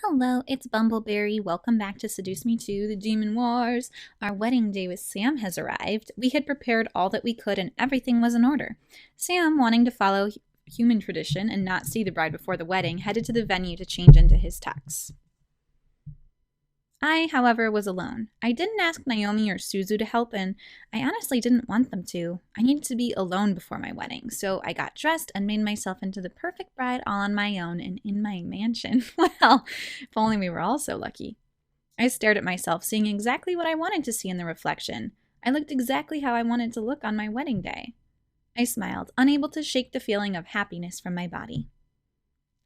Hello, it's Bumbleberry. Welcome back to Seduce Me to the Demon Wars. Our wedding day with Sam has arrived. We had prepared all that we could and everything was in order. Sam, wanting to follow human tradition and not see the bride before the wedding, headed to the venue to change into his tux. I, however, was alone. I didn't ask Naomi or Suzu to help, and I honestly didn't want them to. I needed to be alone before my wedding, so I got dressed and made myself into the perfect bride all on my own and in my mansion. Well, if only we were all so lucky. I stared at myself, seeing exactly what I wanted to see in the reflection. I looked exactly how I wanted to look on my wedding day. I smiled, unable to shake the feeling of happiness from my body.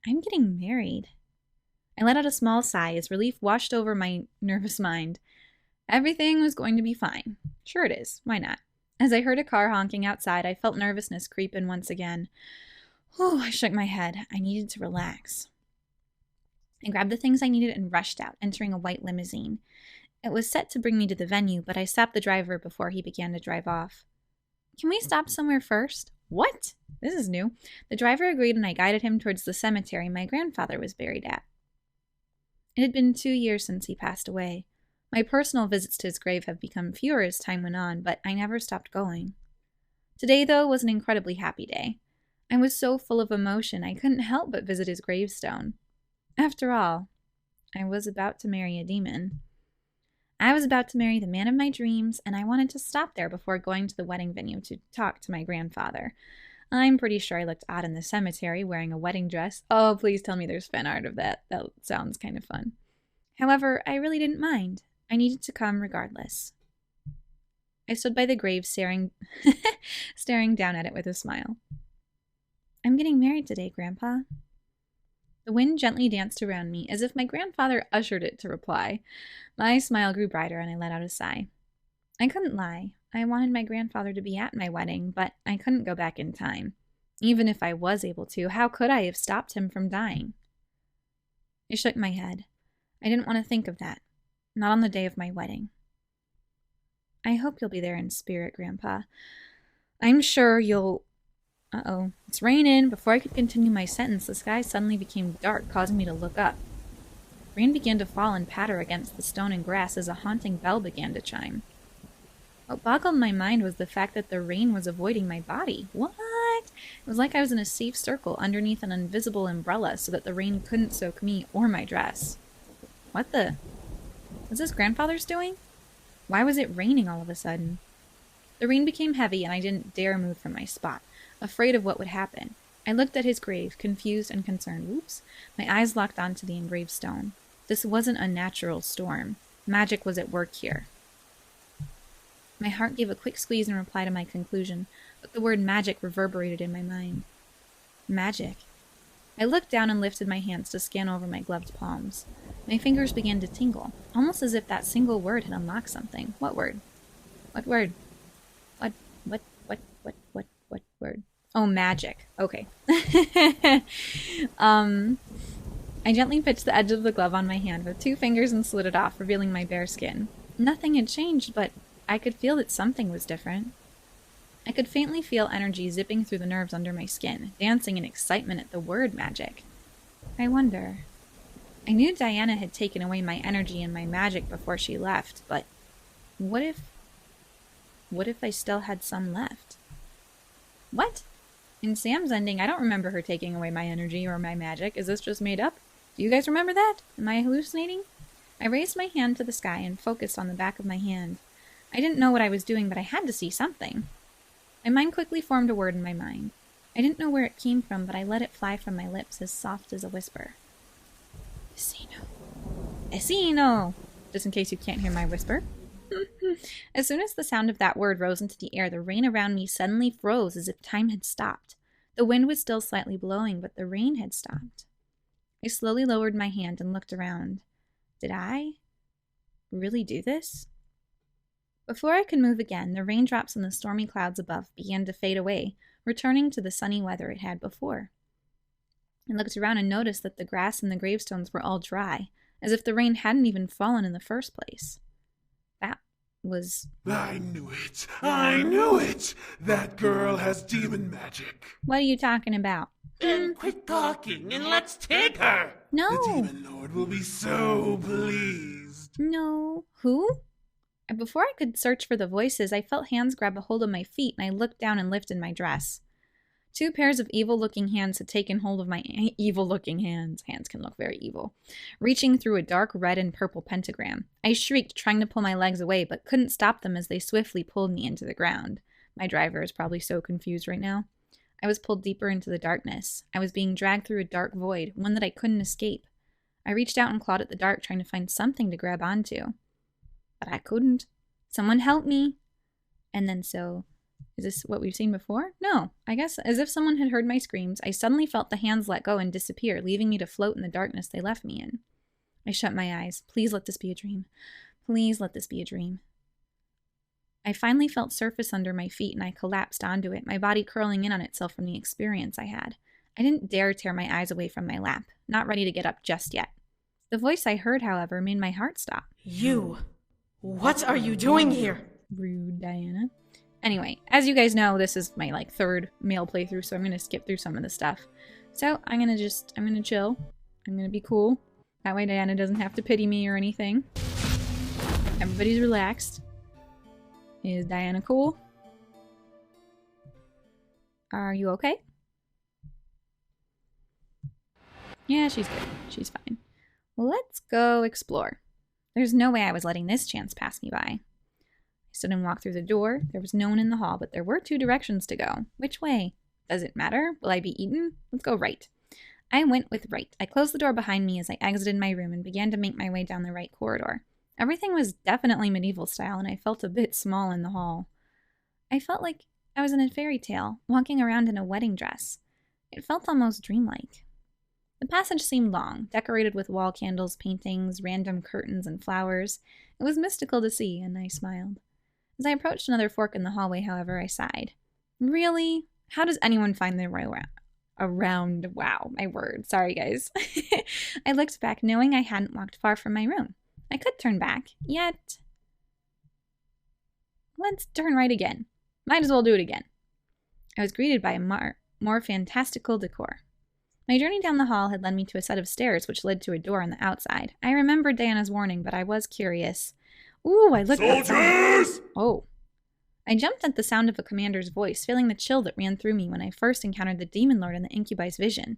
I'm getting married. I let out a small sigh as relief washed over my nervous mind. Everything was going to be fine. Sure it is. Why not? As I heard a car honking outside, I felt nervousness creep in once again. I shook my head. I needed to relax. I grabbed the things I needed and rushed out, entering a white limousine. It was set to bring me to the venue, but I stopped the driver before he began to drive off. Can we stop somewhere first? What? This is new. The driver agreed and I guided him towards the cemetery my grandfather was buried at. It had been 2 years since he passed away. My personal visits to his grave have become fewer as time went on, but I never stopped going. Today, though, was an incredibly happy day. I was so full of emotion I couldn't help but visit his gravestone. After all, I was about to marry a demon. I was about to marry the man of my dreams, and I wanted to stop there before going to the wedding venue to talk to my grandfather. I'm pretty sure I looked odd in the cemetery wearing a wedding dress. Oh, please tell me there's fan art of that. That sounds kind of fun. However, I really didn't mind. I needed to come regardless. I stood by the grave staring down at it with a smile. I'm getting married today, Grandpa. The wind gently danced around me as if my grandfather ushered it to reply. My smile grew brighter and I let out a sigh. I couldn't lie. I wanted my grandfather to be at my wedding, but I couldn't go back in time. Even if I was able to, how could I have stopped him from dying? I shook my head. I didn't want to think of that. Not on the day of my wedding. I hope you'll be there in spirit, Grandpa. I'm sure you'll... Uh-oh. It's raining. Before I could continue my sentence, the sky suddenly became dark, causing me to look up. Rain began to fall and patter against the stone and grass as a haunting bell began to chime. What boggled my mind was the fact that the rain was avoiding my body. What? It was like I was in a safe circle underneath an invisible umbrella so that the rain couldn't soak me or my dress. What the... Was this grandfather's doing? Why was it raining all of a sudden? The rain became heavy and I didn't dare move from my spot, afraid of what would happen. I looked at his grave, confused and concerned. Oops. My eyes locked onto the engraved stone. This wasn't a natural storm. Magic was at work here. My heart gave a quick squeeze in reply to my conclusion, but the word magic reverberated in my mind. Magic. I looked down and lifted my hands to scan over my gloved palms. My fingers began to tingle, almost as if that single word had unlocked something. What word? What word? What word? Oh, magic. Okay. I gently pitched the edge of the glove on my hand with 2 fingers and slid it off, revealing my bare skin. Nothing had changed, but I could feel that something was different. I could faintly feel energy zipping through the nerves under my skin, dancing in excitement at the word magic. I wonder... I knew Diana had taken away my energy and my magic before she left, but what if I still had some left? What? In Sam's ending, I don't remember her taking away my energy or my magic. Is this just made up? Do you guys remember that? Am I hallucinating? I raised my hand to the sky and focused on the back of my hand. I didn't know what I was doing, but I had to see something. My mind quickly formed a word in my mind. I didn't know where it came from, but I let it fly from my lips as soft as a whisper. Vecino. Vecino! Just in case you can't hear my whisper. As soon as the sound of that word rose into the air, the rain around me suddenly froze as if time had stopped. The wind was still slightly blowing, but the rain had stopped. I slowly lowered my hand and looked around. Did I really do this? Before I could move again, the raindrops and the stormy clouds above began to fade away, returning to the sunny weather it had before. I looked around and noticed that the grass and the gravestones were all dry, as if the rain hadn't even fallen in the first place. That was... I knew it! I knew it! That girl has demon magic! What are you talking about? And quit talking and let's take her! No. The Demon Lord will be so pleased. No. Who? Before I could search for the voices, I felt hands grab a hold of my feet, and I looked down and lifted my dress. 2 pairs of evil-looking hands had taken hold of my evil-looking hands. Hands can look very evil. Reaching through a dark red and purple pentagram. I shrieked, trying to pull my legs away, but couldn't stop them as they swiftly pulled me into the ground. My driver is probably so confused right now. I was pulled deeper into the darkness. I was being dragged through a dark void, one that I couldn't escape. I reached out and clawed at the dark, trying to find something to grab onto. But I couldn't. Someone help me. And then is this what we've seen before? No. I guess as if someone had heard my screams, I suddenly felt the hands let go and disappear, leaving me to float in the darkness they left me in. I shut my eyes. Please let this be a dream. Please let this be a dream. I finally felt surface under my feet and I collapsed onto it, my body curling in on itself from the experience I had. I didn't dare tear my eyes away from my lap, not ready to get up just yet. The voice I heard, however, made my heart stop. You! What are you doing here? Rude, Diana. Anyway, as you guys know, this is my, 3rd male playthrough, so I'm going to skip through some of the stuff. So, I'm going to chill. I'm going to be cool. That way Diana doesn't have to pity me or anything. Everybody's relaxed. Is Diana cool? Are you okay? Yeah, she's good. She's fine. Let's go explore. There's no way I was letting this chance pass me by. I stood and walked through the door. There was no one in the hall, but there were 2 directions to go. Which way? Does it matter? Will I be eaten? Let's go right. I went with right. I closed the door behind me as I exited my room and began to make my way down the right corridor. Everything was definitely medieval style, and I felt a bit small in the hall. I felt like I was in a fairy tale, walking around in a wedding dress. It felt almost dreamlike. The passage seemed long, decorated with wall candles, paintings, random curtains, and flowers. It was mystical to see, and I smiled. As I approached another fork in the hallway, however, I sighed. Really? How does anyone find their way around? Wow, my word. Sorry, guys. I looked back, knowing I hadn't walked far from my room. I could turn back, yet... Let's turn right again. Might as well do it again. I was greeted by a more fantastical decor. My journey down the hall had led me to a set of stairs which led to a door on the outside. I remembered Diana's warning, but I was curious. Ooh, I looked at Soldiers! Oh. I jumped at the sound of a commander's voice, feeling the chill that ran through me when I first encountered the Demon Lord in the Incubi's vision.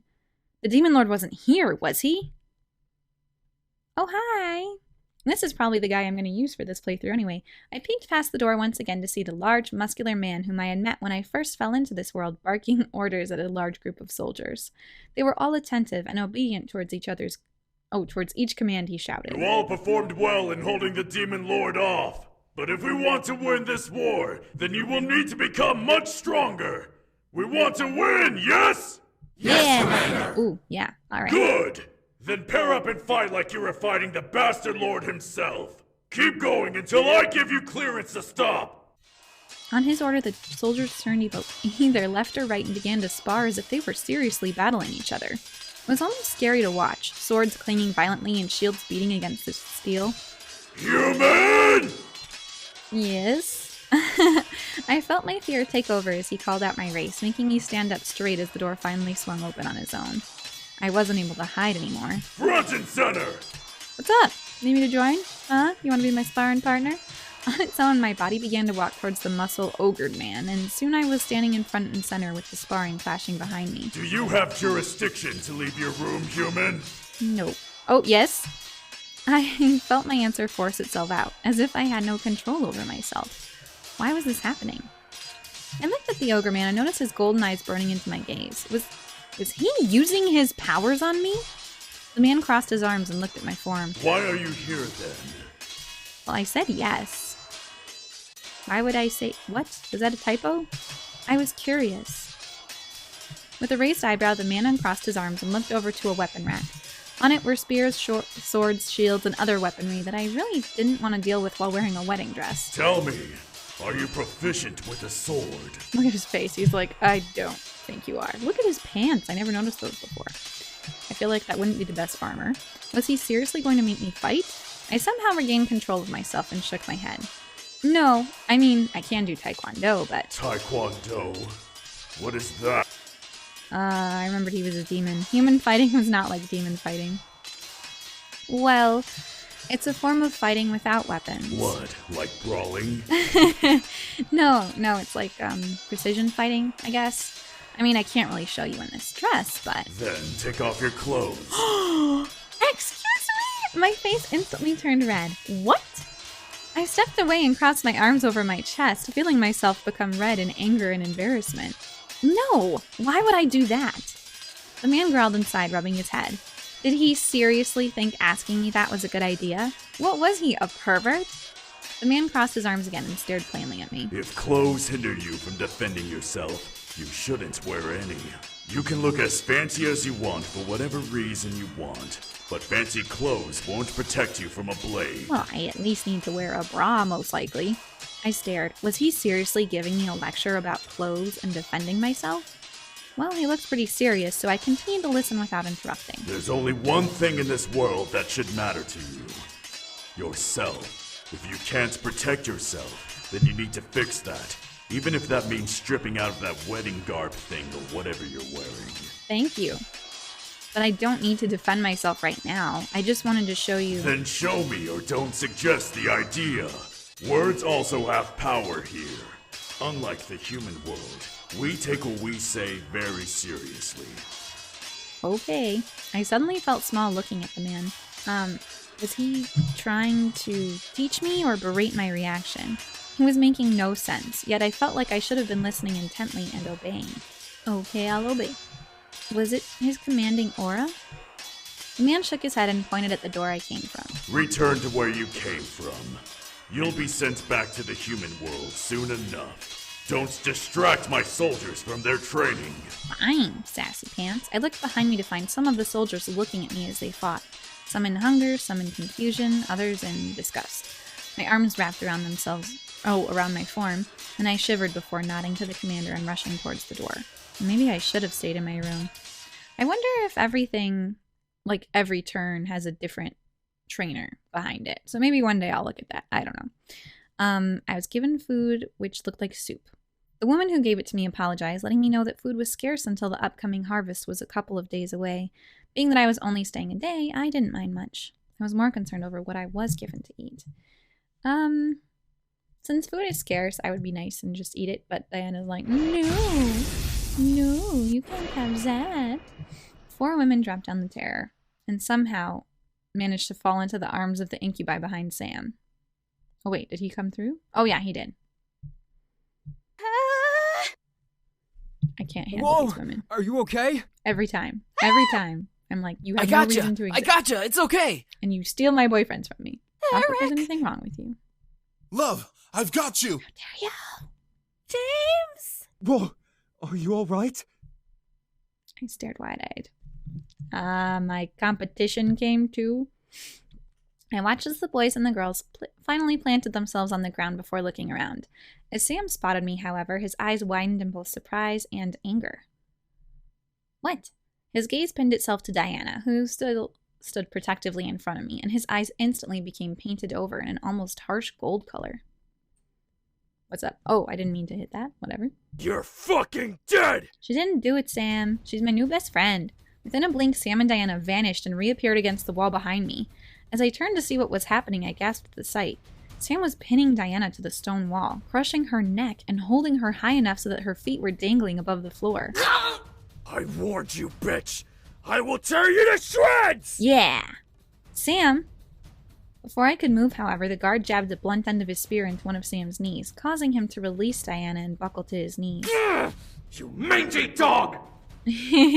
The Demon Lord wasn't here, was he? Oh, hi! This is probably the guy I'm going to use for this playthrough anyway. I peeked past the door once again to see the large, muscular man whom I had met when I first fell into this world, barking orders at a large group of soldiers. They were all attentive and obedient towards each command he shouted. You all performed well in holding the Demon Lord off. But if we want to win this war, then you will need to become much stronger. We want to win, yes? Yes, Commander! Ooh, yeah, alright. Good! Then pair up and fight like you were fighting the Bastard Lord himself. Keep going until I give you clearance to stop. On his order, the soldiers turned either left or right and began to spar as if they were seriously battling each other. It was almost scary to watch, swords clanging violently and shields beating against the steel. Human! Yes. I felt my fear take over as he called out my race, making me stand up straight as the door finally swung open on its own. I wasn't able to hide anymore. Front and center! What's up? Need me to join? Huh? You want to be my sparring partner? On its own, my body began to walk towards the muscle-ogred man, and soon I was standing in front and center with the sparring flashing behind me. Do you have jurisdiction to leave your room, human? Nope. Oh, yes? I felt my answer force itself out, as if I had no control over myself. Why was this happening? I looked at the ogre man and noticed his golden eyes burning into my gaze. Was he using his powers on me? The man crossed his arms and looked at my form. Why are you here, then? Well, I said yes. Why would I say... What? Was that a typo? I was curious. With a raised eyebrow, the man uncrossed his arms and looked over to a weapon rack. On it were spears, swords, shields, and other weaponry that I really didn't want to deal with while wearing a wedding dress. Tell me, are you proficient with a sword? Look at his face. He's like, I don't think you are. Look at his pants. I never noticed those before. I feel like that wouldn't be the best farmer. Was he seriously going to make me fight? I somehow regained control of myself and shook my head. No, I mean, I can do taekwondo, but... Taekwondo? What is that? I remembered he was a demon. Human fighting was not like demon fighting. Well, it's a form of fighting without weapons. What? Like brawling? No, it's like precision fighting, I guess. I mean, I can't really show you in this dress, but... Then take off your clothes. Excuse me! My face instantly turned red. What? I stepped away and crossed my arms over my chest, feeling myself become red in anger and embarrassment. No! Why would I do that? The man growled inside, rubbing his head. Did he seriously think asking me that was a good idea? What was he, a pervert? The man crossed his arms again and stared plainly at me. If clothes hinder you from defending yourself, you shouldn't wear any. You can look as fancy as you want for whatever reason you want, but fancy clothes won't protect you from a blade. Well, I at least need to wear a bra, most likely. I stared. Was he seriously giving me a lecture about clothes and defending myself? Well, he looked pretty serious, so I continued to listen without interrupting. There's only one thing in this world that should matter to you. Yourself. If you can't protect yourself, then you need to fix that. Even if that means stripping out of that wedding garb thing or whatever you're wearing. Thank you. But I don't need to defend myself right now. I just wanted to show you... Then show me or don't suggest the idea. Words also have power here. Unlike the human world, we take what we say very seriously. Okay. I suddenly felt small looking at the man. Was he trying to teach me or berate my reaction? He was making no sense, yet I felt like I should have been listening intently and obeying. Okay, I'll obey. Was it his commanding aura? The man shook his head and pointed at the door I came from. Return to where you came from. You'll be sent back to the human world soon enough. Don't distract my soldiers from their training. Fine, sassy pants. I looked behind me to find some of the soldiers looking at me as they fought. Some in hunger, some in confusion, others in disgust. My arms wrapped around my form, and I shivered before nodding to the commander and rushing towards the door. Maybe I should have stayed in my room. I wonder if everything, like every turn, has a different trainer behind it. So maybe one day I'll look at that. I don't know. I was given food which looked like soup. The woman who gave it to me apologized, letting me know that food was scarce until the upcoming harvest was a couple of days away. Being that I was only staying a day, I didn't mind much. I was more concerned over what I was given to eat. Since food is scarce, I would be nice and just eat it, but Diana's like, no, you can't have that. 4 women dropped down the stair and somehow managed to fall into the arms of the incubi behind Sam. Oh wait, did he come through? Oh yeah, he did. I can't handle these women. Are you okay? Every time. I'm like, you have I no reason to exist. I gotcha. It's okay. And you steal my boyfriends from me. Not that there's anything wrong with you. Love, I've got you. How dare you? James! Whoa, are you all right? I stared wide-eyed. My competition came too. I watched as the boys and the girls finally planted themselves on the ground before looking around. As Sam spotted me, however, his eyes widened in both surprise and anger. What? His gaze pinned itself to Diana, who stood protectively in front of me, and his eyes instantly became painted over in an almost harsh gold color. What's up? Oh, I didn't mean to hit that. Whatever. You're fucking dead! She didn't do it, Sam. She's my new best friend. Within a blink, Sam and Diana vanished and reappeared against the wall behind me. As I turned to see what was happening, I gasped at the sight. Sam was pinning Diana to the stone wall, crushing her neck and holding her high enough so that her feet were dangling above the floor. I warned you, bitch! I will tear you to shreds! Yeah! Sam! Before I could move, however, the guard jabbed the blunt end of his spear into one of Sam's knees, causing him to release Diana and buckle to his knees. You mangy dog!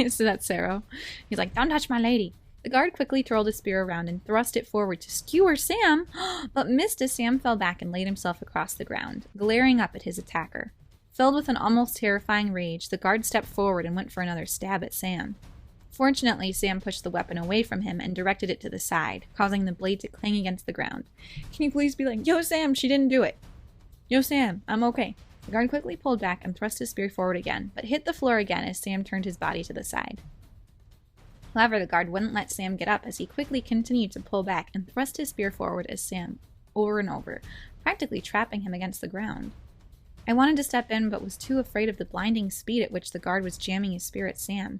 So that's Sarah. He's like, don't touch my lady. The guard quickly twirled his spear around and thrust it forward to skewer Sam, but missed as Sam fell back and laid himself across the ground, glaring up at his attacker. Filled with an almost terrifying rage, the guard stepped forward and went for another stab at Sam. Fortunately, Sam pushed the weapon away from him and directed it to the side, causing the blade to clang against the ground. Can you please be like, yo, Sam, she didn't do it. Yo, Sam, I'm okay. The guard quickly pulled back and thrust his spear forward again, but hit the floor again as Sam turned his body to the side. However, the guard wouldn't let Sam get up as he quickly continued to pull back and thrust his spear forward as Sam over and over, practically trapping him against the ground. I wanted to step in, but was too afraid of the blinding speed at which the guard was jamming his spear at Sam.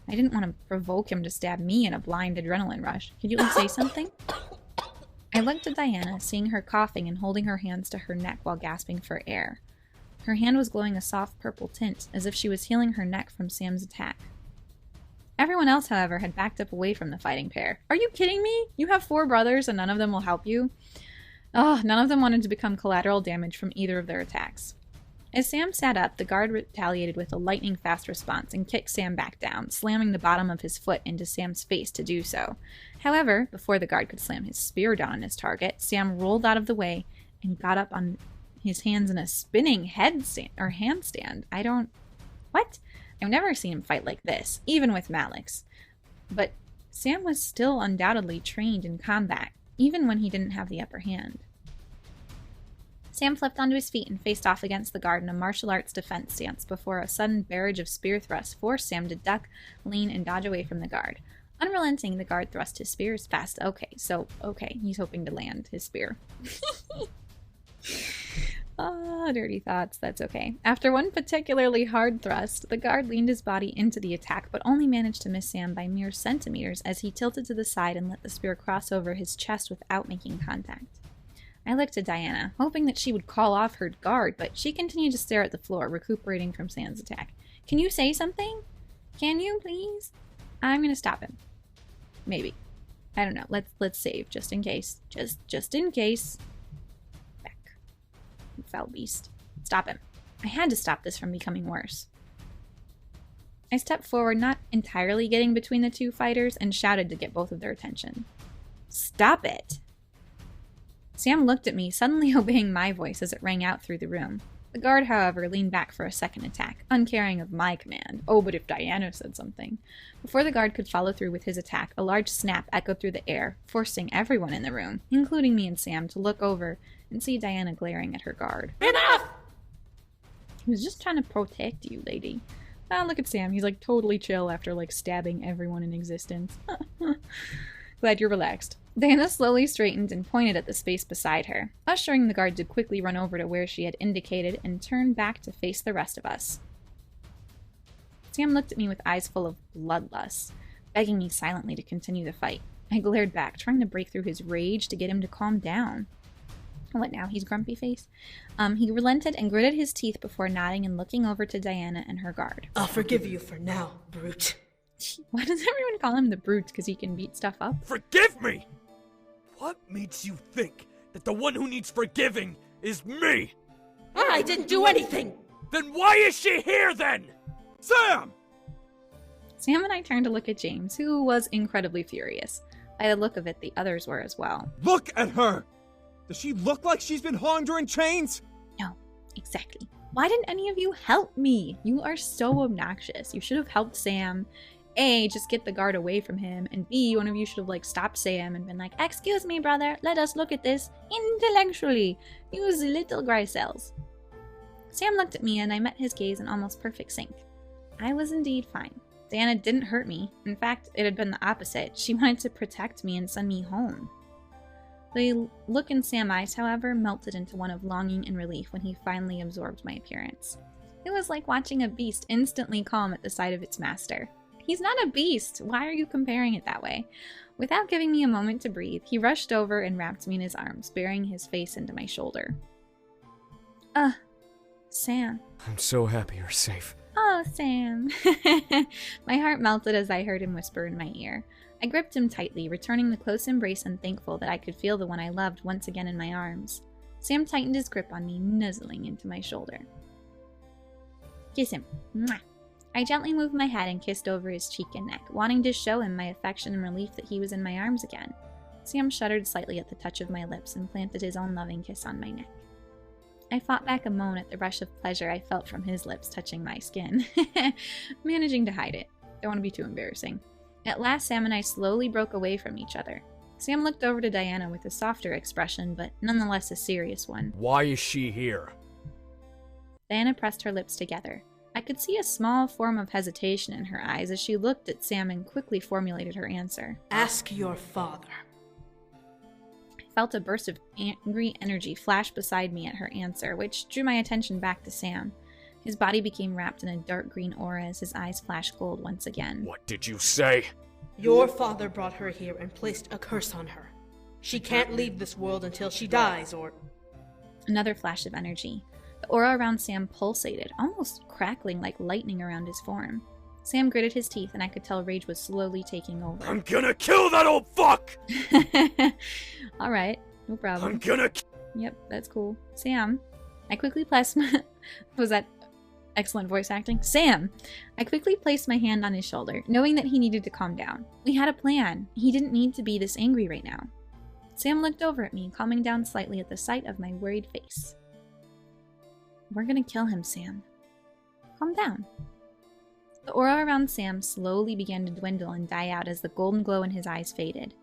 I didn't want to provoke him to stab me in a blind adrenaline rush. Could you at least say something? I looked at Diana, seeing her coughing and holding her hands to her neck while gasping for air. Her hand was glowing a soft purple tint, as if she was healing her neck from Sam's attack. Everyone else, however, had backed up away from the fighting pair. Are you kidding me? You have 4 brothers and none of them will help you? Oh, none of them wanted to become collateral damage from either of their attacks. As Sam sat up, the guard retaliated with a lightning-fast response and kicked Sam back down, slamming the bottom of his foot into Sam's face to do so. However, before the guard could slam his spear down on his target, Sam rolled out of the way and got up on his hands in a spinning handstand. What? I've never seen him fight like this, even with Malix. But Sam was still undoubtedly trained in combat, even when he didn't have the upper hand. Sam flipped onto his feet and faced off against the guard in a martial arts defense stance before a sudden barrage of spear thrusts forced Sam to duck, lean, and dodge away from the guard. Unrelenting, the guard thrust his spear as fast. Okay, he's hoping to land his spear. Dirty thoughts, that's okay. After one particularly hard thrust, the guard leaned his body into the attack, but only managed to miss Sam by mere centimeters as he tilted to the side and let the spear cross over his chest without making contact. I looked at Diana, hoping that she would call off her guard, but she continued to stare at the floor, recuperating from Sam's attack. Can you say something? Can you, please? I'm gonna stop him. Maybe. I don't know. Let's save, just in case. Just in case. Back. You foul beast. Stop him. I had to stop this from becoming worse. I stepped forward, not entirely getting between the 2 fighters, and shouted to get both of their attention. Stop it! Sam looked at me, suddenly obeying my voice as it rang out through the room. The guard, however, leaned back for a second attack, uncaring of my command. Oh, but if Diana said something. Before the guard could follow through with his attack, a large snap echoed through the air, forcing everyone in the room, including me and Sam, to look over and see Diana glaring at her guard. Enough! He was just trying to protect you, lady. Oh, look at Sam. He's like totally chill after like stabbing everyone in existence. Glad you're relaxed. Diana slowly straightened and pointed at the space beside her, ushering the guard to quickly run over to where she had indicated and turn back to face the rest of us. Sam looked at me with eyes full of bloodlust, begging me silently to continue the fight. I glared back, trying to break through his rage to get him to calm down. What now? He's grumpy face? He relented and gritted his teeth before nodding and looking over to Diana and her guard. I'll forgive you for now, brute. Why does everyone call him the brute? Because he can beat stuff up? Forgive me! What makes you think that the one who needs forgiving is me? I didn't do anything! Then why is she here then? Sam! Sam and I turned to look at James, who was incredibly furious. By the look of it, the others were as well. Look at her! Does she look like she's been hung during chains? No, exactly. Why didn't any of you help me? You are so obnoxious. You should have helped Sam. A, just get the guard away from him, and B, one of you should have like stopped Sam and been like, excuse me, brother, let us look at this intellectually. Use little gray cells. Sam looked at me and I met his gaze in almost perfect sync. I was indeed fine. Diana didn't hurt me. In fact, it had been the opposite. She wanted to protect me and send me home. The look in Sam's eyes, however, melted into one of longing and relief when he finally absorbed my appearance. It was like watching a beast instantly calm at the sight of its master. He's not a beast! Why are you comparing it that way? Without giving me a moment to breathe, he rushed over and wrapped me in his arms, burying his face into my shoulder. Sam. I'm so happy you're safe. Oh, Sam. My heart melted as I heard him whisper in my ear. I gripped him tightly, returning the close embrace and thankful that I could feel the one I loved once again in my arms. Sam tightened his grip on me, nuzzling into my shoulder. Kiss him. Mwah. I gently moved my head and kissed over his cheek and neck, wanting to show him my affection and relief that he was in my arms again. Sam shuddered slightly at the touch of my lips and planted his own loving kiss on my neck. I fought back a moan at the rush of pleasure I felt from his lips touching my skin, managing to hide it. Don't want to be too embarrassing. At last, Sam and I slowly broke away from each other. Sam looked over to Diana with a softer expression, but nonetheless a serious one. Why is she here? Diana pressed her lips together. I could see a small form of hesitation in her eyes as she looked at Sam and quickly formulated her answer. Ask your father. I felt a burst of angry energy flash beside me at her answer, which drew my attention back to Sam. His body became wrapped in a dark green aura as his eyes flashed gold once again. What did you say? Your father brought her here and placed a curse on her. She can't leave this world until she dies, or... Another flash of energy. The aura around Sam pulsated, almost crackling like lightning around his form. Sam gritted his teeth, and I could tell rage was slowly taking over. I'm gonna kill that old fuck! Alright, no problem. I'm gonna... Yep, that's cool. Sam, I quickly placed my... Was that excellent voice acting? Sam! I quickly placed my hand on his shoulder, knowing that he needed to calm down. We had a plan. He didn't need to be this angry right now. Sam looked over at me, calming down slightly at the sight of my worried face. We're gonna kill him, Sam. Calm down. The aura around Sam slowly began to dwindle and die out as the golden glow in his eyes faded.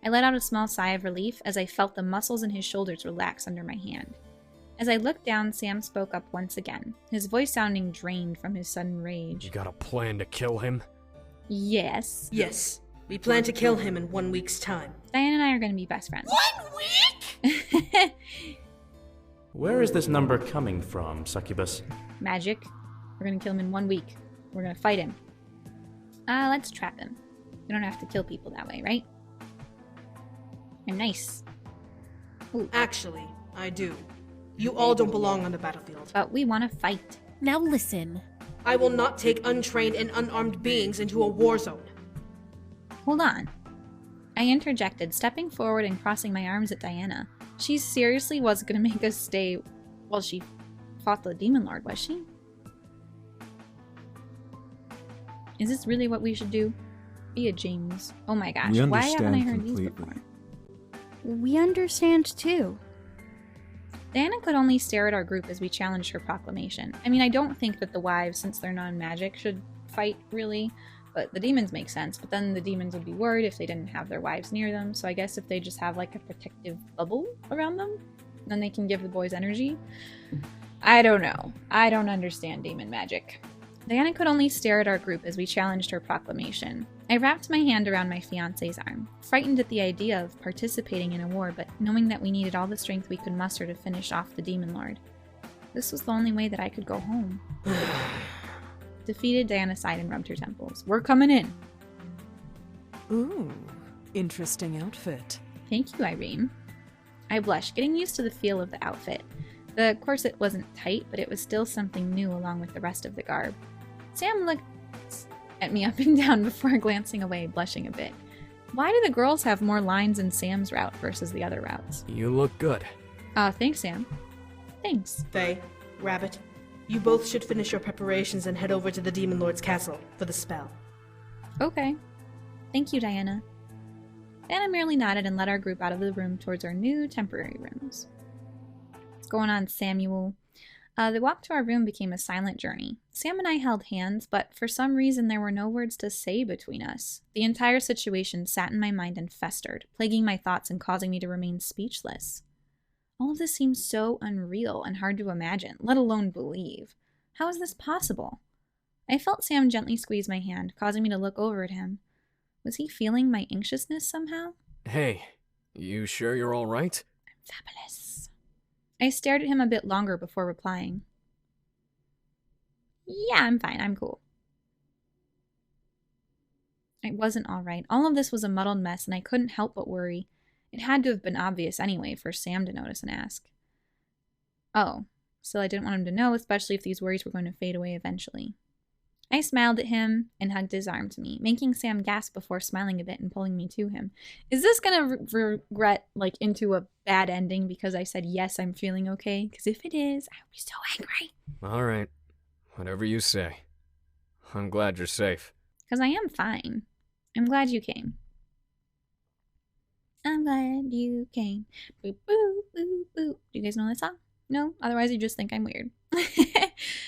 I let out a small sigh of relief as I felt the muscles in his shoulders relax under my hand. As I looked down, Sam spoke up once again, his voice sounding drained from his sudden rage. You got a plan to kill him? Yes. Yes, we plan to kill him in 1 week's time. Diane and I are going to be best friends. 1 week? Where is this number coming from, Succubus? Magic. We're going to kill him in 1 week. We're going to fight him. Let's trap him. We don't have to kill people that way, right? I'm nice. Ooh. Actually, I do. You all don't belong on the battlefield. But we want to fight. Now listen. I will not take untrained and unarmed beings into a war zone. Hold on. I interjected, stepping forward and crossing my arms at Diana. She seriously was going to make us stay while she fought the Demon Lord, was she? Is this really what we should do? Be a James. Oh my gosh, We why haven't I understand heard these completely. before? We understand too. Diana could only stare at our group as we challenged her proclamation. I mean, I don't think that the wives, since they're non-magic, should fight, really. But the demons make sense. But then the demons would be worried if they didn't have their wives near them. So I guess if they just have, like, a protective bubble around them, then they can give the boys energy. I don't know. I don't understand demon magic. Diana could only stare at our group as we challenged her proclamation. I wrapped my hand around my fiancé's arm, frightened at the idea of participating in a war, but knowing that we needed all the strength we could muster to finish off the Demon Lord. This was the only way that I could go home. Defeated, Diana sighed and rubbed her temples. We're coming in! Ooh, interesting outfit. Thank you, Irene. I blushed, getting used to the feel of the outfit. The corset wasn't tight, but it was still something new along with the rest of the garb. Sam looked at me up and down before glancing away, blushing a bit. Why do the girls have more lines in Sam's route versus the other routes? You look good. Thanks, Sam. Thanks. Faye, Rabbit, you both should finish your preparations and head over to the Demon Lord's castle for the spell. Okay. Thank you, Diana. Diana merely nodded and led our group out of the room towards our new temporary rooms. What's going on, Samuel? The walk to our room became a silent journey. Sam and I held hands, but for some reason there were no words to say between us. The entire situation sat in my mind and festered, plaguing my thoughts and causing me to remain speechless. All of this seems so unreal and hard to imagine, let alone believe. How is this possible? I felt Sam gently squeeze my hand, causing me to look over at him. Was he feeling my anxiousness somehow? Hey, you sure you're all right? I'm fabulous. I stared at him a bit longer before replying. Yeah, I'm fine. I'm cool. I wasn't all right. All of this was a muddled mess, and I couldn't help but worry. It had to have been obvious anyway for Sam to notice and ask. Oh, still I didn't want him to know, especially if these worries were going to fade away eventually. I smiled at him and hugged his arm to me, making Sam gasp before smiling a bit and pulling me to him. Is this gonna regret, like, into a bad ending because I said, yes, I'm feeling okay? Because if it is, I'll be so angry. All right. Whatever you say. I'm glad you're safe. Because I am fine. I'm glad you came. I'm glad you came. Boop, boop, boop, boop. Do you guys know that song? No? Otherwise you just think I'm weird.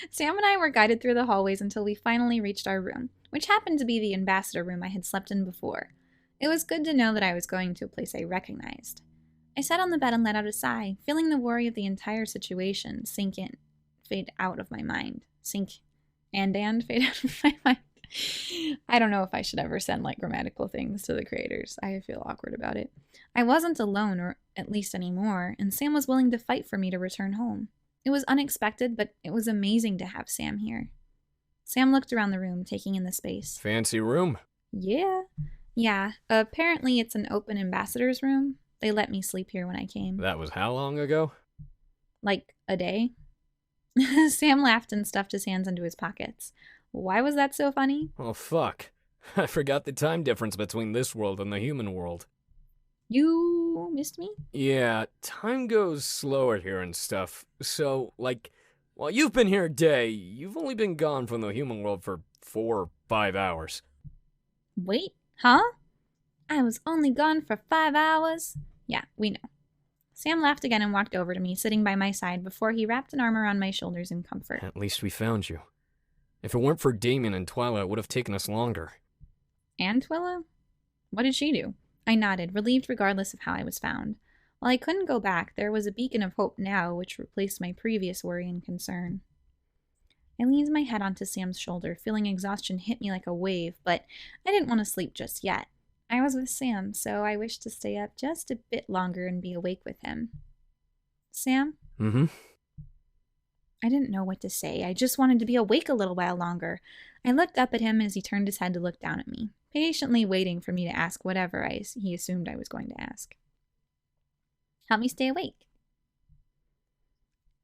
Sam and I were guided through the hallways until we finally reached our room, which happened to be the ambassador room I had slept in before. It was good to know that I was going to a place I recognized. I sat on the bed and let out a sigh, feeling the worry of the entire situation fade out of my mind. Fade out of my mind. I don't know if I should ever send like grammatical things to the creators. I feel awkward about it. I wasn't alone, or at least anymore, and Sam was willing to fight for me to return home. It was unexpected, but it was amazing to have Sam here. Sam looked around the room, taking in the space. Fancy room. Yeah. Apparently it's an open ambassador's room. They let me sleep here when I came. That was how long ago? Like a day. Sam laughed and stuffed his hands into his pockets. Why was that so funny? Oh, fuck. I forgot the time difference between this world and the human world. You missed me? Yeah, time goes slower here and stuff. So, like, while you've been here a day, you've only been gone from the human world for 4 or 5 hours. Wait, huh? I was only gone for 5 hours? Yeah, we know. Sam laughed again and walked over to me, sitting by my side before he wrapped an arm around my shoulders in comfort. At least we found you. If it weren't for Damien and Twyla, it would have taken us longer. And Twilla? What did she do? I nodded, relieved regardless of how I was found. While I couldn't go back, there was a beacon of hope now which replaced my previous worry and concern. I leaned my head onto Sam's shoulder, feeling exhaustion hit me like a wave, but I didn't want to sleep just yet. I was with Sam, so I wished to stay up just a bit longer and be awake with him. Sam? Mm-hmm. I didn't know what to say. I just wanted to be awake a little while longer. I looked up at him as he turned his head to look down at me, patiently waiting for me to ask whatever he assumed I was going to ask. Help me stay awake.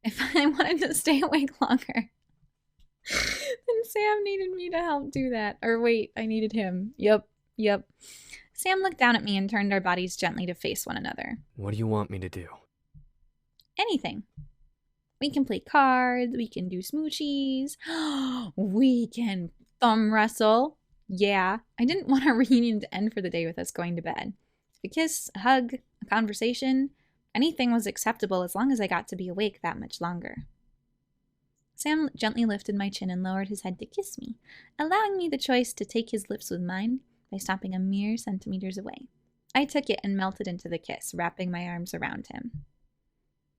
If I wanted to stay awake longer, then Sam needed me to help do that. Or wait, I needed him. Yep. Sam looked down at me and turned our bodies gently to face one another. What do you want me to do? Anything. We can play cards, we can do smoochies, we can thumb wrestle. Yeah, I didn't want our reunion to end for the day with us going to bed. A kiss, a hug, a conversation, anything was acceptable as long as I got to be awake that much longer. Sam gently lifted my chin and lowered his head to kiss me, allowing me the choice to take his lips with mine by stopping a mere centimeters away. I took it and melted into the kiss, wrapping my arms around him.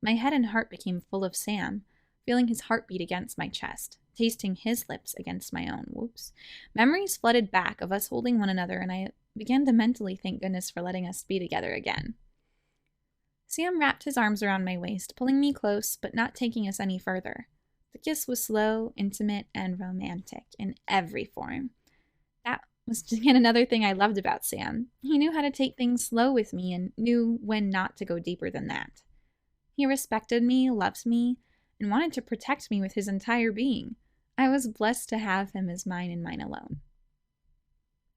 My head and heart became full of Sam, feeling his heartbeat against my chest, tasting his lips against my own. Whoops. Memories flooded back of us holding one another, and I began to mentally thank goodness for letting us be together again. Sam wrapped his arms around my waist, pulling me close, but not taking us any further. The kiss was slow, intimate, and romantic in every form. That was again another thing I loved about Sam. He knew how to take things slow with me and knew when not to go deeper than that. He respected me, loved me, and wanted to protect me with his entire being. I was blessed to have him as mine and mine alone.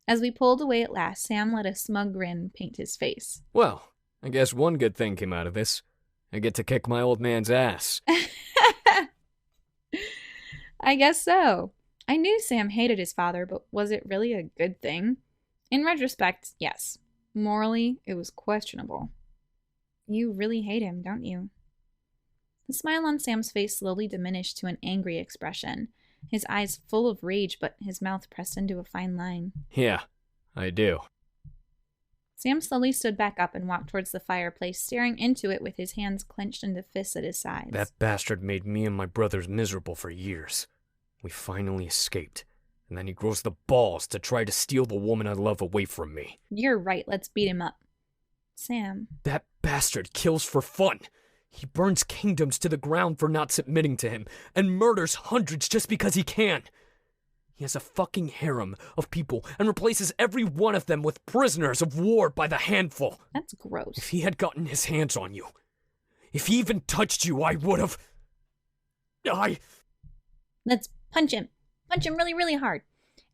As we pulled away at last, Sam let a smug grin paint his face. Well, I guess one good thing came out of this. I get to kick my old man's ass. I guess so. I knew Sam hated his father, but was it really a good thing? In retrospect, yes. Morally, it was questionable. You really hate him, don't you? The smile on Sam's face slowly diminished to an angry expression, his eyes full of rage, but his mouth pressed into a fine line. Yeah, I do. Sam slowly stood back up and walked towards the fireplace, staring into it with his hands clenched into fists at his sides. That bastard made me and my brothers miserable for years. We finally escaped, and then he grows the balls to try to steal the woman I love away from me. You're right, let's beat him up. Sam. That bastard kills for fun. He burns kingdoms to the ground for not submitting to him, and murders hundreds just because he can. He has a fucking harem of people and replaces every one of them with prisoners of war by the handful. That's gross. If he had gotten his hands on you, if he even touched you, I would have... Let's punch him. Punch him really, really hard.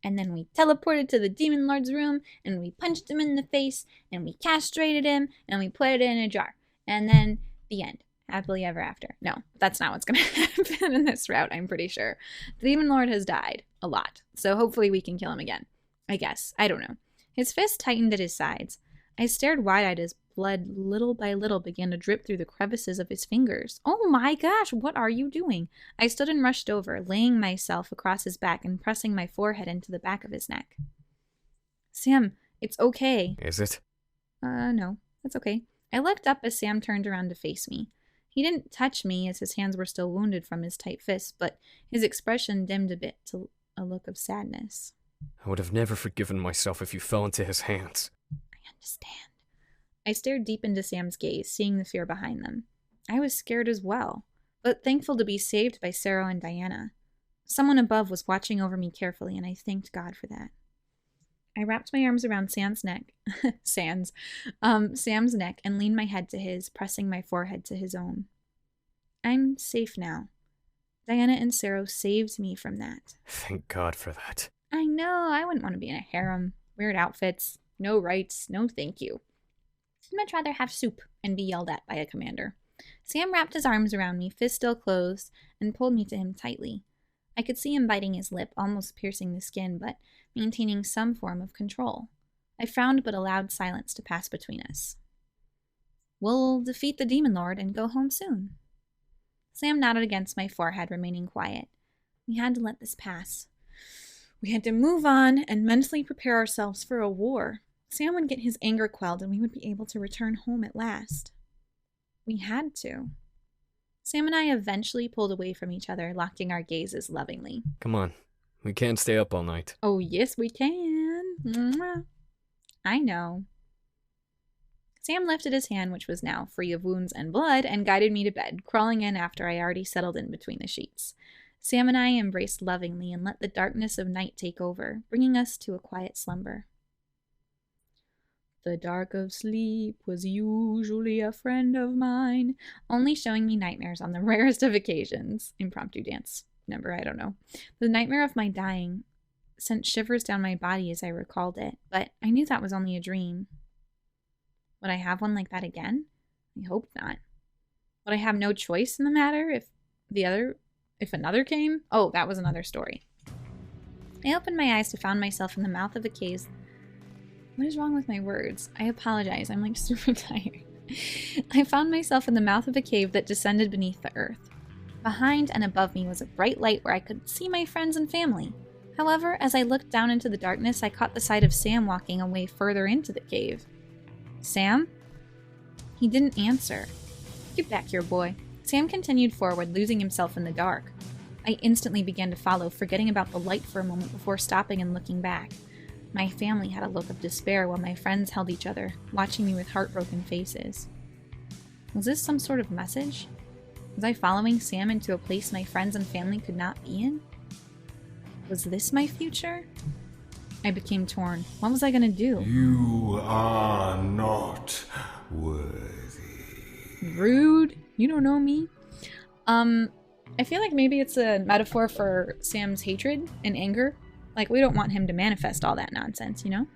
And then we teleported to the Demon Lord's room, and we punched him in the face, and we castrated him, and we put it in a jar. And then the end. Happily ever after. No, that's not what's going to happen in this route, I'm pretty sure. The Demon Lord has died. A lot. So hopefully we can kill him again. I guess. I don't know. His fist tightened at his sides. I stared wide-eyed as blood little by little began to drip through the crevices of his fingers. Oh my gosh, what are you doing? I stood and rushed over, laying myself across his back and pressing my forehead into the back of his neck. Sam, it's okay. Is it? No, it's okay. I looked up as Sam turned around to face me. He didn't touch me as his hands were still wounded from his tight fists, but his expression dimmed a bit to a look of sadness. I would have never forgiven myself if you fell into his hands. I understand. I stared deep into Sam's gaze, seeing the fear behind them. I was scared as well, but thankful to be saved by Sarah and Diana. Someone above was watching over me carefully, and I thanked God for that. I wrapped my arms around Sam's neck and leaned my head to his, pressing my forehead to his own. I'm safe now. Diana and Sarah saved me from that. Thank God for that. I know, I wouldn't want to be in a harem. Weird outfits, no rights, no thank you. I'd much rather have soup and be yelled at by a commander. Sam wrapped his arms around me, fist still closed, and pulled me to him tightly. I could see him biting his lip, almost piercing the skin, but maintaining some form of control. I frowned but allowed silence to pass between us. We'll defeat the Demon Lord and go home soon. Sam nodded against my forehead, remaining quiet. We had to let this pass. We had to move on and mentally prepare ourselves for a war. Sam would get his anger quelled and we would be able to return home at last. We had to. Sam and I eventually pulled away from each other, locking our gazes lovingly. Come on. We can't stay up all night. Oh, yes, we can. Mwah. I know. Sam lifted his hand, which was now free of wounds and blood, and guided me to bed, crawling in after I already settled in between the sheets. Sam and I embraced lovingly and let the darkness of night take over, bringing us to a quiet slumber. The dark of sleep was usually a friend of mine, only showing me nightmares on the rarest of occasions. Impromptu dance number, I don't know. The nightmare of my dying sent shivers down my body as I recalled it, but I knew that was only a dream. Would I have one like that again? I hope not. Would I have no choice in the matter if another came? Oh, that was another story. I opened my eyes to find myself in the mouth of a cave. What is wrong with my words? I apologize. I'm like super tired. I found myself in the mouth of a cave that descended beneath the earth. Behind and above me was a bright light where I could see my friends and family. However, as I looked down into the darkness, I caught the sight of Sam walking away further into the cave. Sam? He didn't answer. Get back here, boy. Sam continued forward, losing himself in the dark. I instantly began to follow, forgetting about the light for a moment before stopping and looking back. My family had a look of despair while my friends held each other, watching me with heartbroken faces. Was this some sort of message? Was I following Sam into a place my friends and family could not be in? Was this my future? I became torn. What was I gonna do? You are not worthy. Rude. You don't know me. I feel like maybe it's a metaphor for Sam's hatred and anger. Like, we don't want him to manifest all that nonsense, you know?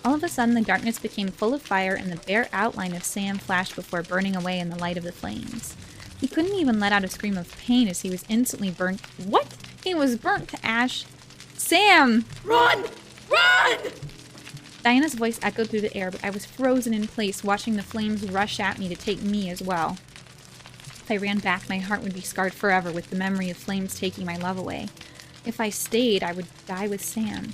All of a sudden, the darkness became full of fire and the bare outline of Sam flashed before burning away in the light of the flames. He couldn't even let out a scream of pain as he was instantly burnt. What? He was burnt to ash. Sam! Run! Run! Diana's voice echoed through the air, but I was frozen in place, watching the flames rush at me to take me as well. If I ran back, my heart would be scarred forever with the memory of flames taking my love away. If I stayed, I would die with Sam.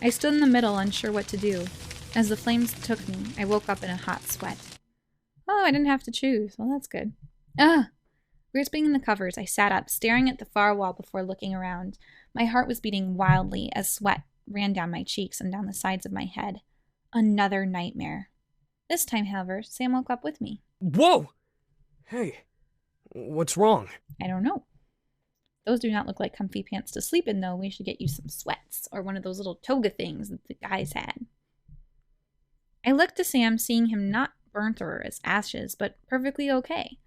I stood in the middle, unsure what to do. As the flames took me, I woke up in a hot sweat. Oh, I didn't have to choose. Well, that's good. Ugh! Grasping in the covers, I sat up, staring at the far wall before looking around. My heart was beating wildly as sweat ran down my cheeks and down the sides of my head. Another nightmare. This time, however, Sam woke up with me. Whoa! Hey, what's wrong? I don't know. Those do not look like comfy pants to sleep in, though. We should get you some sweats or one of those little toga things that the guys had. I looked to Sam, seeing him not burnt or as ashes, but perfectly okay.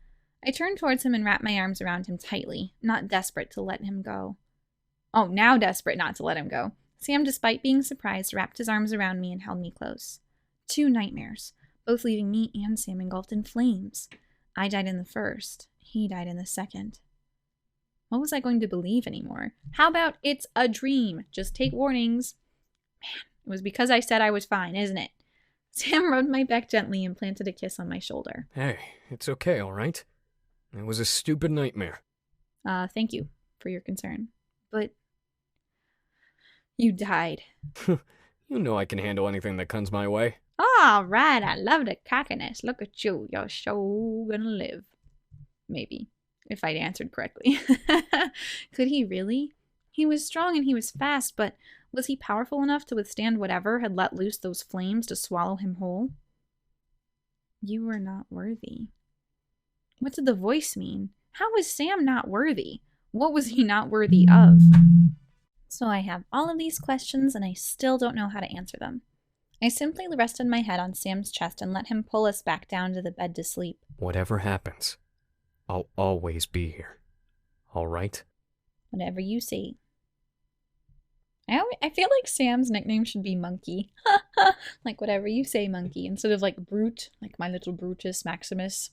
I turned towards him and wrapped my arms around him tightly, not desperate to let him go. Oh, now desperate not to let him go. Sam, despite being surprised, wrapped his arms around me and held me close. 2 nightmares, both leaving me and Sam engulfed in flames. I died in the first. He died in the second. What was I going to believe anymore? How about it's a dream? Just take warnings. Man, it was because I said I was fine, isn't it? Sam rubbed my back gently and planted a kiss on my shoulder. Hey, it's okay, all right? It was a stupid nightmare. Thank you for your concern. But you died. You know I can handle anything that comes my way. All right, I love the cockiness. Look at you. You're so gonna live. Maybe. If I'd answered correctly. Could he really? He was strong and he was fast, but was he powerful enough to withstand whatever had let loose those flames to swallow him whole? You were not worthy. What did the voice mean? How was Sam not worthy? What was he not worthy of? So I have all of these questions and I still don't know how to answer them. I simply rested my head on Sam's chest and let him pull us back down to the bed to sleep. Whatever happens, I'll always be here. All right? Whatever you say. I feel like Sam's nickname should be Monkey. Like, whatever you say, Monkey, instead of like Brute, like my little Brutus Maximus.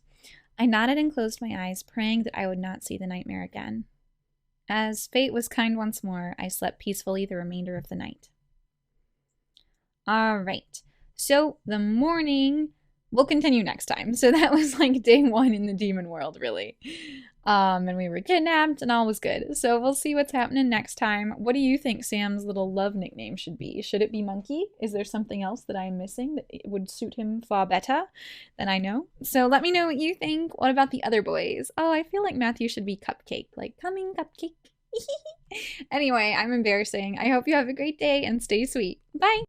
I nodded and closed my eyes, praying that I would not see the nightmare again. As fate was kind once more, I slept peacefully the remainder of the night. All right, so the morning, we'll continue next time. So that was like day 1 in the demon world, really. And we were kidnapped and all was good. So we'll see what's happening next time. What do you think Sam's little love nickname should be? Should it be Monkey? Is there something else that I'm missing that would suit him far better than I know? So let me know what you think. What about the other boys? Oh, I feel like Matthew should be Cupcake. Like, coming Cupcake. Anyway, I'm embarrassing. I hope you have a great day and stay sweet. Bye!